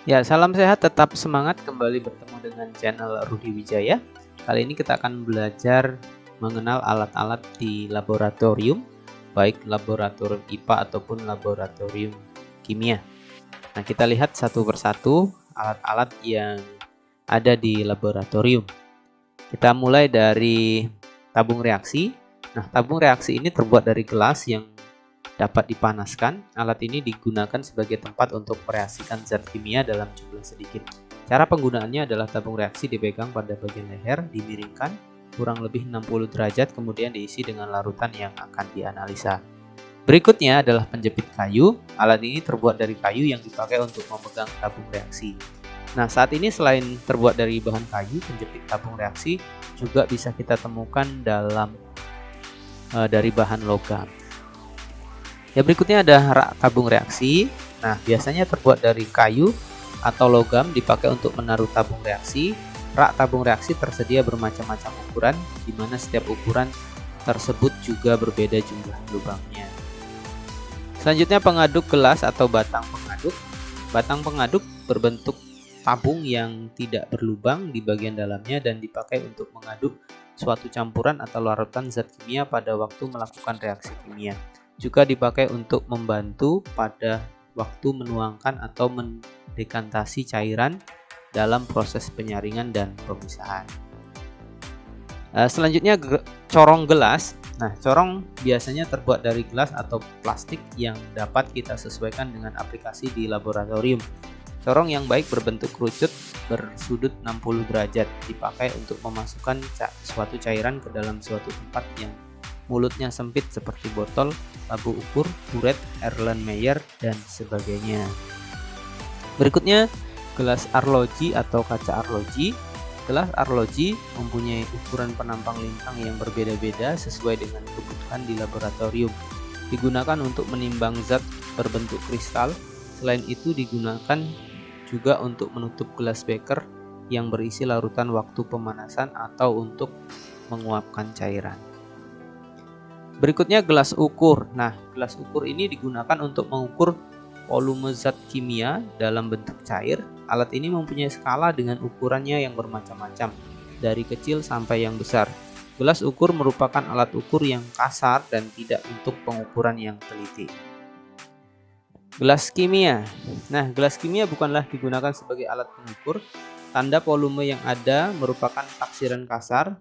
Ya, salam sehat, tetap semangat, kembali bertemu dengan channel Rudi Wijaya. Kali ini kita akan belajar mengenal alat-alat di laboratorium, baik laboratorium IPA ataupun laboratorium kimia. Nah, kita lihat satu persatu alat-alat yang ada di laboratorium. Kita mulai dari tabung reaksi. Nah, tabung reaksi ini terbuat dari gelas yang dapat dipanaskan. Alat ini digunakan sebagai tempat untuk mereaksikan zat kimia dalam jumlah sedikit. Cara penggunaannya adalah tabung reaksi dipegang pada bagian leher, dimiringkan kurang lebih 60 derajat, kemudian diisi dengan larutan yang akan dianalisa. Berikutnya adalah penjepit kayu. Alat ini terbuat dari kayu yang dipakai untuk memegang tabung reaksi. Nah, saat ini selain terbuat dari bahan kayu, penjepit tabung reaksi juga bisa kita temukan dari bahan logam. Ya, berikutnya ada rak tabung reaksi. Nah, biasanya terbuat dari kayu atau logam, dipakai untuk menaruh tabung reaksi. Rak tabung reaksi tersedia bermacam-macam ukuran, di mana setiap ukuran tersebut juga berbeda jumlah lubangnya. Selanjutnya pengaduk gelas atau batang pengaduk. Batang pengaduk berbentuk tabung yang tidak berlubang di bagian dalamnya dan dipakai untuk mengaduk suatu campuran atau larutan zat kimia pada waktu melakukan reaksi kimia. Juga dipakai untuk membantu pada waktu menuangkan atau mendekantasi cairan dalam proses penyaringan dan pemisahan. Selanjutnya corong gelas. Nah, corong biasanya terbuat dari gelas atau plastik yang dapat kita sesuaikan dengan aplikasi di laboratorium. Corong yang baik berbentuk kerucut bersudut 60 derajat, dipakai untuk memasukkan suatu cairan ke dalam suatu tempat yang mulutnya sempit seperti botol, tabung ukur, buret, Erlenmeyer, dan sebagainya. Berikutnya, gelas arloji atau kaca arloji. Gelas arloji mempunyai ukuran penampang lintang yang berbeda-beda sesuai dengan kebutuhan di laboratorium. Digunakan untuk menimbang zat berbentuk kristal. Selain itu digunakan juga untuk menutup gelas beker yang berisi larutan waktu pemanasan atau untuk menguapkan cairan. Berikutnya gelas ukur. Nah, gelas ukur ini digunakan untuk mengukur volume zat kimia dalam bentuk cair. Alat ini mempunyai skala dengan ukurannya yang bermacam-macam, dari kecil sampai yang besar. Gelas ukur merupakan alat ukur yang kasar dan tidak untuk pengukuran yang teliti. Gelas kimia. Nah, gelas kimia bukanlah digunakan sebagai alat pengukur. Tanda volume yang ada merupakan taksiran kasar.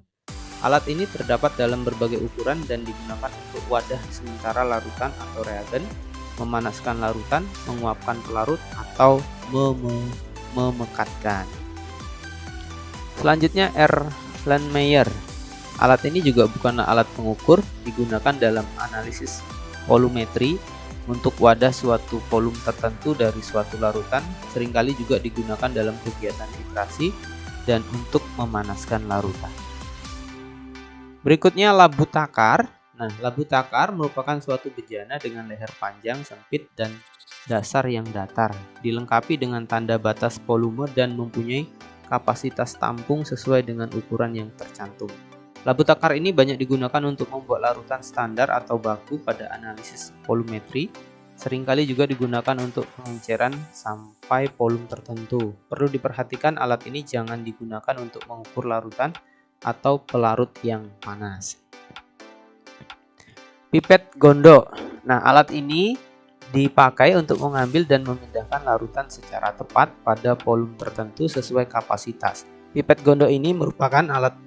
Alat ini terdapat dalam berbagai ukuran dan digunakan untuk wadah sementara larutan atau reagen, memanaskan larutan, menguapkan pelarut, atau memekatkan. Selanjutnya Erlenmeyer. Alat ini juga bukanlah alat pengukur, digunakan dalam analisis volumetri untuk wadah suatu volume tertentu dari suatu larutan, seringkali juga digunakan dalam kegiatan titrasi dan untuk memanaskan larutan. Berikutnya labu takar. Nah, labu takar merupakan suatu bejana dengan leher panjang, sempit, dan dasar yang datar, dilengkapi dengan tanda batas volume dan mempunyai kapasitas tampung sesuai dengan ukuran yang tercantum. Labu takar ini banyak digunakan untuk membuat larutan standar atau baku pada analisis volumetri. Seringkali juga digunakan untuk pengenceran sampai volume tertentu. Perlu diperhatikan, alat ini jangan digunakan untuk mengukur larutan atau pelarut yang panas. Pipet gondok. Nah, alat ini dipakai untuk mengambil dan memindahkan larutan secara tepat pada volume tertentu sesuai kapasitas. Pipet gondok ini merupakan alat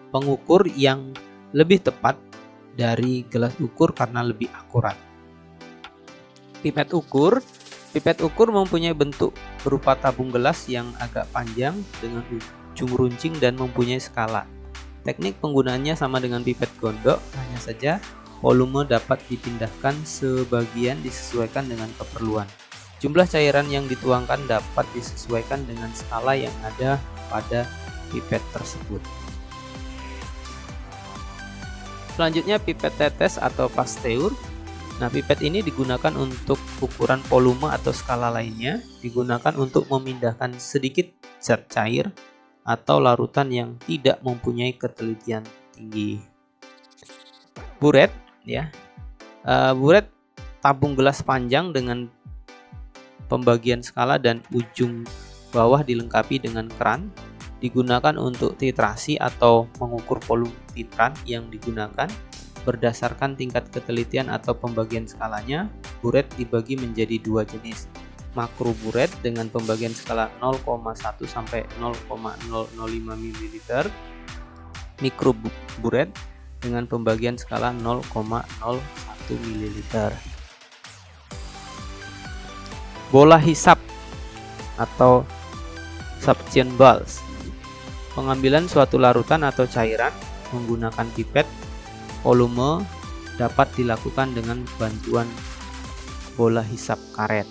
pengukur yang lebih tepat dari gelas ukur karena lebih akurat. Pipet ukur mempunyai bentuk berupa tabung gelas yang agak panjang dengan ujung runcing dan mempunyai skala. Teknik penggunaannya sama dengan pipet gondok, hanya saja volume dapat dipindahkan sebagian disesuaikan dengan keperluan. Jumlah cairan yang dituangkan dapat disesuaikan dengan skala yang ada pada pipet tersebut. Selanjutnya pipet tetes atau pasteur. Nah, pipet ini digunakan untuk ukuran volume atau skala lainnya, digunakan untuk memindahkan sedikit zat cair atau larutan yang tidak mempunyai ketelitian tinggi. Buret, ya. Buret tabung gelas panjang dengan pembagian skala dan ujung bawah dilengkapi dengan keran. Digunakan untuk titrasi atau mengukur volume titran yang digunakan. Berdasarkan tingkat ketelitian atau pembagian skalanya, buret dibagi menjadi dua jenis. Makro buret dengan pembagian skala 0,1 sampai 0,005 ml. Mikro buret dengan pembagian skala 0,01 ml. Bola hisap atau suction balls. Pengambilan suatu larutan atau cairan menggunakan pipet volume dapat dilakukan dengan bantuan bola hisap karet.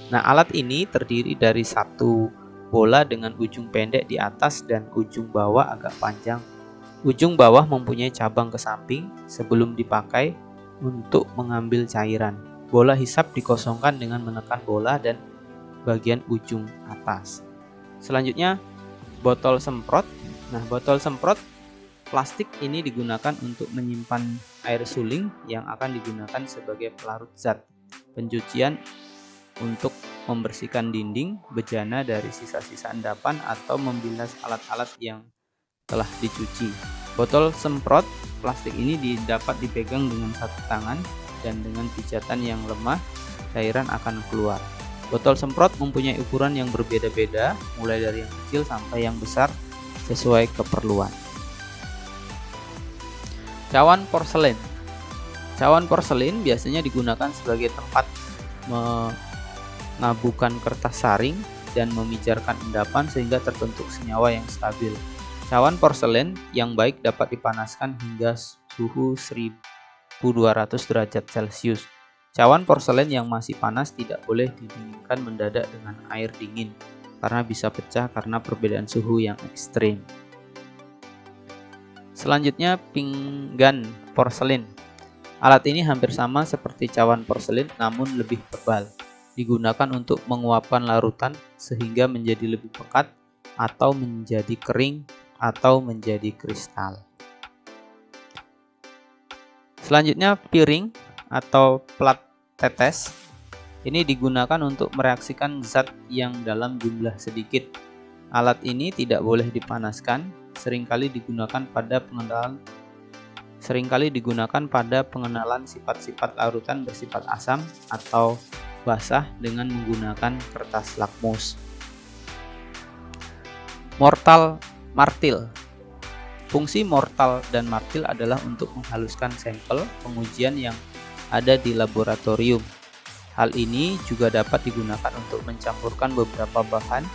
Nah, alat ini terdiri dari satu bola dengan ujung pendek di atas dan ujung bawah agak panjang. Ujung bawah mempunyai cabang ke samping sebelum dipakai untuk mengambil cairan. Bola hisap dikosongkan dengan menekan bola dan bagian ujung atas. Selanjutnya, botol semprot. Nah, botol semprot plastik ini digunakan untuk menyimpan air suling yang akan digunakan sebagai pelarut zat pencucian untuk membersihkan dinding, bejana dari sisa-sisa endapan atau membilas alat-alat yang telah dicuci. Botol semprot plastik ini dapat dipegang dengan satu tangan dan dengan pijatan yang lemah, cairan akan keluar. Botol semprot mempunyai ukuran yang berbeda-beda, mulai dari yang kecil sampai yang besar sesuai keperluan. Cawan porselen. Cawan porselen biasanya digunakan sebagai tempat menabuhkan kertas saring dan memijarkan endapan sehingga terbentuk senyawa yang stabil. Cawan porselen yang baik dapat dipanaskan hingga suhu 1200 derajat Celcius. Cawan porselen yang masih panas tidak boleh didinginkan mendadak dengan air dingin karena bisa pecah karena perbedaan suhu yang ekstrim. Selanjutnya, pinggan porselen. Alat ini hampir sama seperti cawan porselen namun lebih tebal. Digunakan untuk menguapkan larutan sehingga menjadi lebih pekat atau menjadi kering atau menjadi kristal. Selanjutnya, piring atau plat tetes. Ini digunakan untuk mereaksikan zat yang dalam jumlah sedikit. Alat ini tidak boleh dipanaskan, seringkali digunakan pada pengenalan sifat-sifat larutan bersifat asam atau basah dengan menggunakan kertas lakmus. Mortal martil. Fungsi mortal dan martil adalah untuk menghaluskan sampel pengujian yang ada di laboratorium. Hal ini juga dapat digunakan untuk mencampurkan beberapa bahan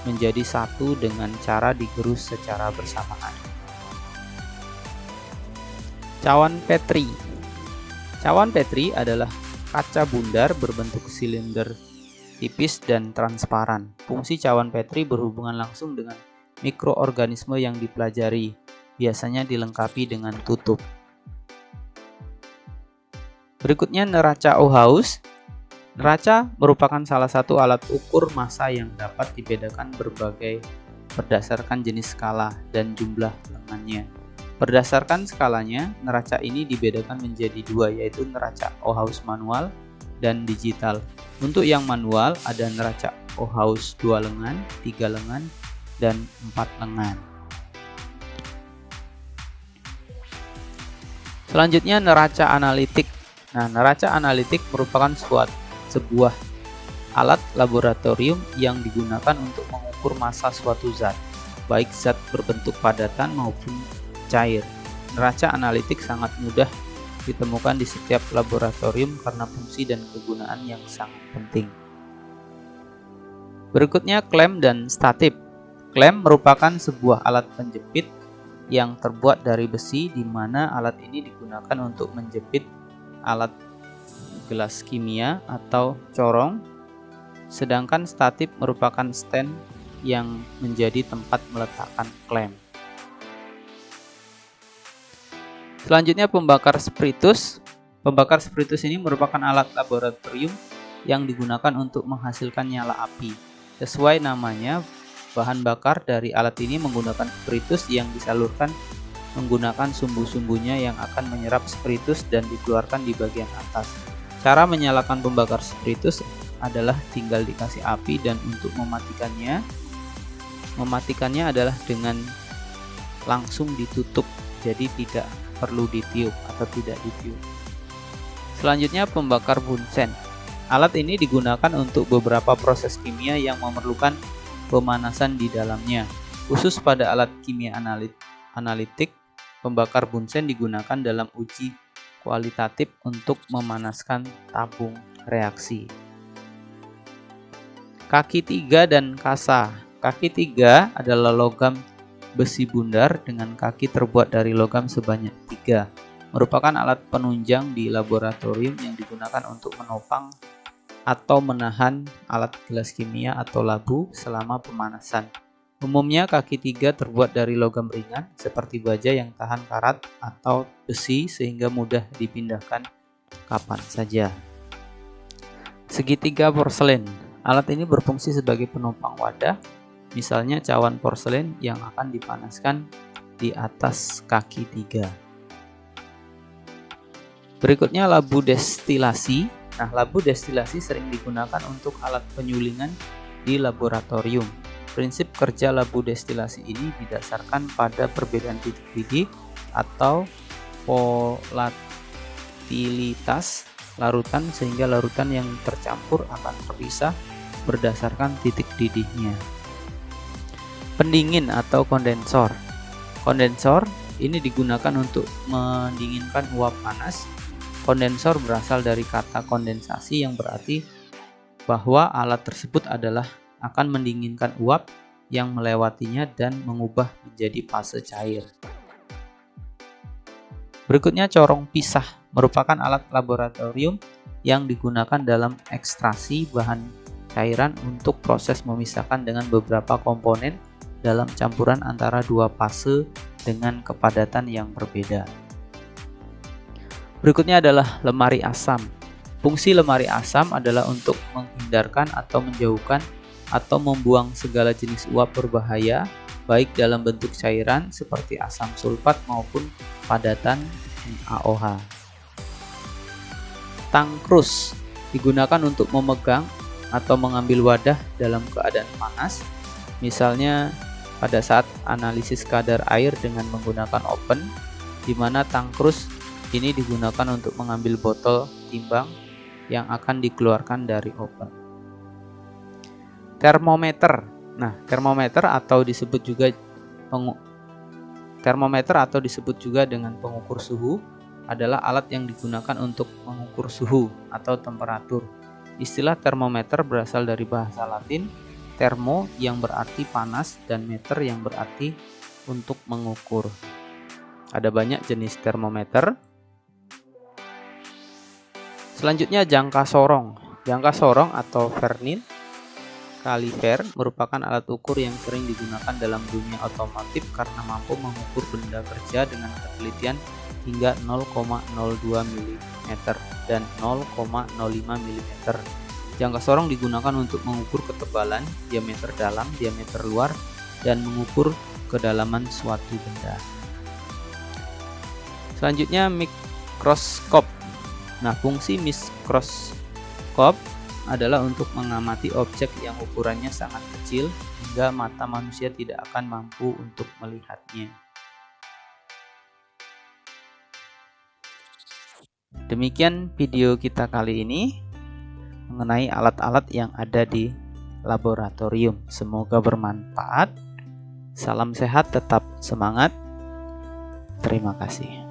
menjadi satu dengan cara digerus secara bersamaan. Cawan Petri. Cawan Petri adalah kaca bundar berbentuk silinder tipis dan transparan. Fungsi cawan Petri berhubungan langsung dengan mikroorganisme yang dipelajari, biasanya dilengkapi dengan tutup. Berikutnya, neraca Ohaus. Neraca merupakan salah satu alat ukur massa yang dapat dibedakan berdasarkan jenis skala dan jumlah lengannya. Berdasarkan skalanya, neraca ini dibedakan menjadi dua, yaitu neraca Ohaus manual dan digital. Untuk yang manual ada neraca Ohaus 2 lengan, 3 lengan, dan 4 lengan. Selanjutnya, neraca analitik. Nah, neraca analitik merupakan sebuah alat laboratorium yang digunakan untuk mengukur massa suatu zat, baik zat berbentuk padatan maupun cair. Neraca analitik sangat mudah ditemukan di setiap laboratorium karena fungsi dan kegunaan yang sangat penting. Berikutnya, klem dan statip. Klem merupakan sebuah alat penjepit yang terbuat dari besi, di mana alat ini digunakan untuk menjepit alat gelas kimia atau corong, sedangkan statip merupakan stand yang menjadi tempat meletakkan klem. Selanjutnya, pembakar spiritus. Pembakar spiritus ini merupakan alat laboratorium yang digunakan untuk menghasilkan nyala api. Sesuai namanya, bahan bakar dari alat ini menggunakan spiritus yang disalurkan menggunakan sumbu-sumbunya yang akan menyerap spiritus dan dikeluarkan di bagian atas. Cara menyalakan pembakar spiritus adalah tinggal dikasih api, dan untuk mematikannya adalah dengan langsung ditutup, jadi tidak perlu ditiup atau tidak ditiup. Selanjutnya pembakar bunsen. Alat ini digunakan untuk beberapa proses kimia yang memerlukan pemanasan di dalamnya. Khusus pada alat kimia analitik, pembakar bunsen digunakan dalam uji kualitatif untuk memanaskan tabung reaksi. Kaki 3 dan kasa. Kaki 3 adalah logam besi bundar dengan kaki terbuat dari logam sebanyak 3. Merupakan alat penunjang di laboratorium yang digunakan untuk menopang atau menahan alat gelas kimia atau labu selama pemanasan. Umumnya kaki 3 terbuat dari logam ringan seperti baja yang tahan karat atau besi sehingga mudah dipindahkan kapan saja. Segitiga porselen. Alat ini berfungsi sebagai penopang wadah, misalnya cawan porselen yang akan dipanaskan di atas kaki 3. Berikutnya labu destilasi. Nah, labu destilasi sering digunakan untuk alat penyulingan di laboratorium. Prinsip kerja labu destilasi ini didasarkan pada perbedaan titik didih atau volatilitas larutan, sehingga larutan yang tercampur akan terpisah berdasarkan titik didihnya. Pendingin atau kondensor. Kondensor ini digunakan untuk mendinginkan uap panas. Kondensor berasal dari kata kondensasi yang berarti bahwa alat tersebut akan mendinginkan uap yang melewatinya dan mengubah menjadi fase cair. Berikutnya corong pisah, merupakan alat laboratorium yang digunakan dalam ekstraksi bahan cairan untuk proses memisahkan dengan beberapa komponen dalam campuran antara dua fase dengan kepadatan yang berbeda. Berikutnya adalah lemari asam. Fungsi lemari asam adalah untuk menghindarkan atau menjauhkan atau membuang segala jenis uap berbahaya, baik dalam bentuk cairan seperti asam sulfat maupun padatan AOH. Tangkrus digunakan untuk memegang atau mengambil wadah dalam keadaan panas, misalnya pada saat analisis kadar air dengan menggunakan oven, di mana tangkrus ini digunakan untuk mengambil botol timbang yang akan dikeluarkan dari oven. Termometer. Nah, termometer atau disebut juga dengan pengukur suhu adalah alat yang digunakan untuk mengukur suhu atau temperatur. Istilah termometer berasal dari bahasa Latin thermo yang berarti panas dan meter yang berarti untuk mengukur. Ada banyak jenis termometer. Selanjutnya jangka sorong. Jangka sorong atau vernier kaliper merupakan alat ukur yang sering digunakan dalam dunia otomotif karena mampu mengukur benda kerja dengan ketelitian hingga 0,02 mm dan 0,05 mm. Jangka sorong digunakan untuk mengukur ketebalan, diameter dalam, diameter luar, dan mengukur kedalaman suatu benda. Selanjutnya mikroskop. Nah, fungsi mikroskop adalah untuk mengamati objek yang ukurannya sangat kecil hingga mata manusia tidak akan mampu untuk melihatnya. Demikian video kita kali ini mengenai alat-alat yang ada di laboratorium. Semoga bermanfaat. Salam sehat, tetap semangat. Terima kasih.